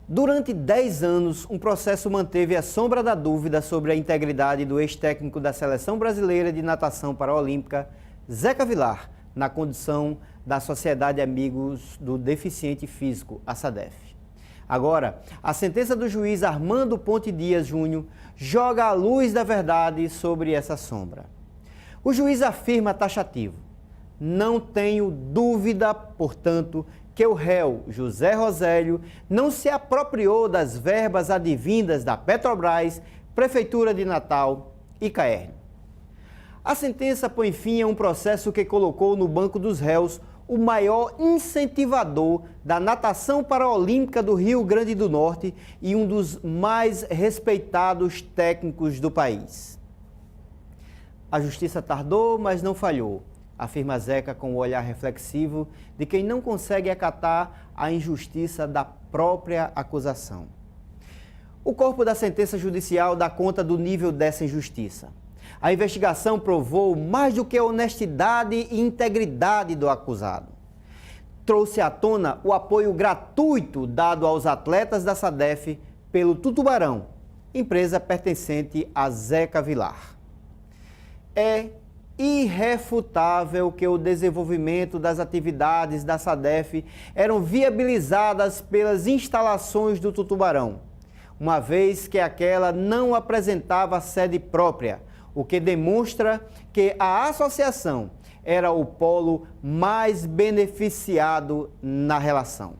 Durante 10 anos, um processo manteve a sombra da dúvida sobre a integridade do ex-técnico da Seleção Brasileira de Natação Paraolímpica, Zeca Villar, na condição da Sociedade Amigos do Deficiente Físico, a SADEF. Agora, a sentença do juiz Armando Ponte Dias Júnior joga a luz da verdade sobre essa sombra. O juiz afirma taxativo: não tenho dúvida, portanto, que o réu José Rosélio não se apropriou das verbas advindas da Petrobras, Prefeitura de Natal e Caerne. A sentença põe fim a um processo que colocou no banco dos réus o maior incentivador da natação paraolímpica do Rio Grande do Norte e um dos mais respeitados técnicos do país. A justiça tardou, mas não falhou, afirma Zeca com o olhar reflexivo de quem não consegue acatar a injustiça da própria acusação. O corpo da sentença judicial dá conta do nível dessa injustiça. A investigação provou mais do que a honestidade e integridade do acusado. Trouxe à tona o apoio gratuito dado aos atletas da SADEF pelo Tutubarão, empresa pertencente a Zeca Villar. É irrefutável que o desenvolvimento das atividades da SADEF eram viabilizadas pelas instalações do Tutubarão, uma vez que aquela não apresentava sede própria, o que demonstra que a associação era o polo mais beneficiado na relação.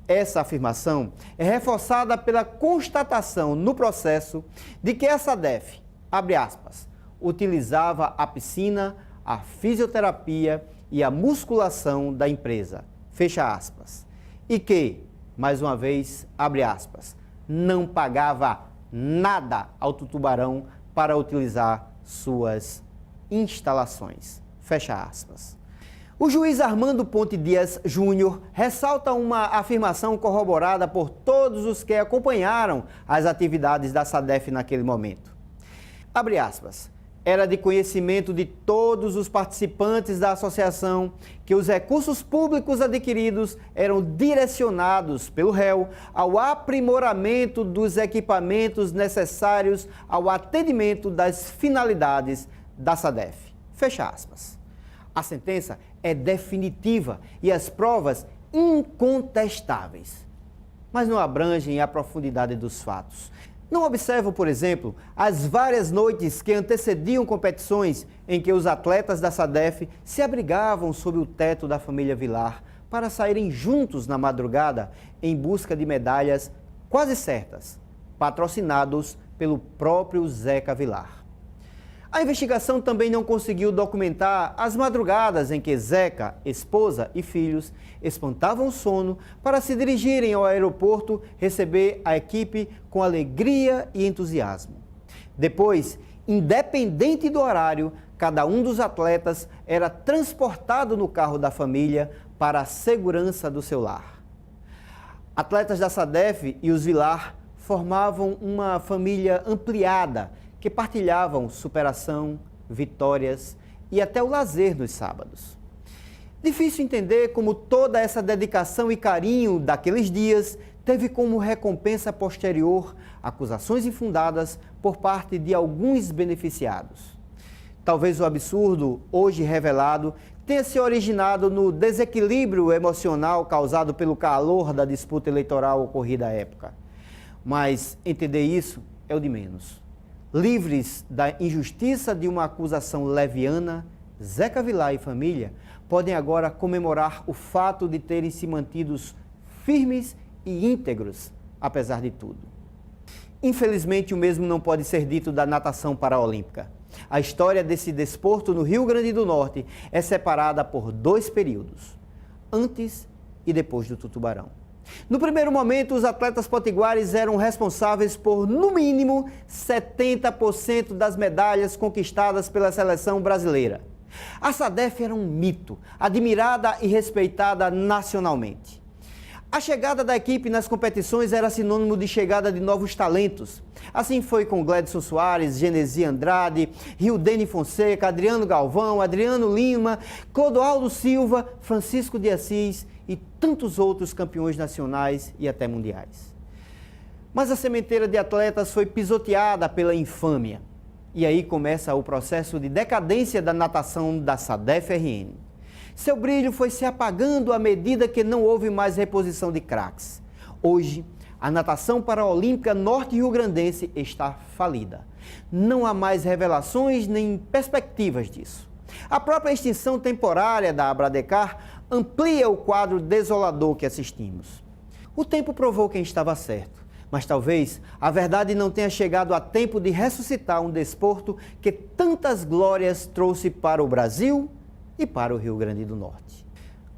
Essa afirmação é reforçada pela constatação no processo de que a SADEF, abre aspas, utilizava a piscina, a fisioterapia e a musculação da empresa, fecha aspas, e que, mais uma vez, abre aspas, não pagava nada ao Tutubarão para utilizar suas instalações, fecha aspas. O juiz Armando Ponte Dias Júnior ressalta uma afirmação corroborada por todos os que acompanharam as atividades da SADEF naquele momento. Abre aspas. Era de conhecimento de todos os participantes da associação que os recursos públicos adquiridos eram direcionados pelo réu ao aprimoramento dos equipamentos necessários ao atendimento das finalidades da SADEF. Fecha aspas. A sentença é definitiva e as provas incontestáveis, mas não abrangem a profundidade dos fatos. Não observam, por exemplo, as várias noites que antecediam competições em que os atletas da SADEF se abrigavam sob o teto da família Villar para saírem juntos na madrugada em busca de medalhas quase certas, patrocinados pelo próprio Zeca Villar. A investigação também não conseguiu documentar as madrugadas em que Zeca, esposa e filhos espantavam o sono para se dirigirem ao aeroporto receber a equipe com alegria e entusiasmo. Depois, independente do horário, cada um dos atletas era transportado no carro da família para a segurança do seu lar. Atletas da SADEF e os Villar formavam uma família ampliada que partilhavam superação, vitórias e até o lazer nos sábados. Difícil entender como toda essa dedicação e carinho daqueles dias teve como recompensa posterior acusações infundadas por parte de alguns beneficiados. Talvez o absurdo, hoje revelado, tenha se originado no desequilíbrio emocional causado pelo calor da disputa eleitoral ocorrida à época. Mas entender isso é o de menos. Livres da injustiça de uma acusação leviana, Zeca Villar e família podem agora comemorar o fato de terem se mantidos firmes e íntegros, apesar de tudo. Infelizmente, o mesmo não pode ser dito da natação paraolímpica. A história desse desporto no Rio Grande do Norte é separada por 2 períodos, antes e depois do Tutubarão. No primeiro momento, os atletas potiguares eram responsáveis por, no mínimo, 70% das medalhas conquistadas pela seleção brasileira. A SADEF era um mito, admirada e respeitada nacionalmente. A chegada da equipe nas competições era sinônimo de chegada de novos talentos. Assim foi com Gledson Soares, Genesi Andrade, Rildene Fonseca, Adriano Galvão, Adriano Lima, Clodoaldo Silva, Francisco de Assis e tantos outros campeões nacionais e até mundiais. Mas a sementeira de atletas foi pisoteada pela infâmia. E aí começa o processo de decadência da natação da SADEF-RN. Seu brilho foi se apagando à medida que não houve mais reposição de craques. Hoje, a natação paraolímpica norte-riograndense está falida. Não há mais revelações nem perspectivas disso. A própria extinção temporária da Abradecar amplia o quadro desolador que assistimos. O tempo provou quem estava certo, mas talvez a verdade não tenha chegado a tempo de ressuscitar um desporto que tantas glórias trouxe para o Brasil e para o Rio Grande do Norte.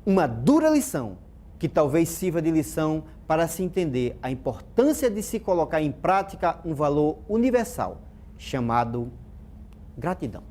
Uma dura lição que talvez sirva de lição para se entender a importância de se colocar em prática um valor universal chamado gratidão.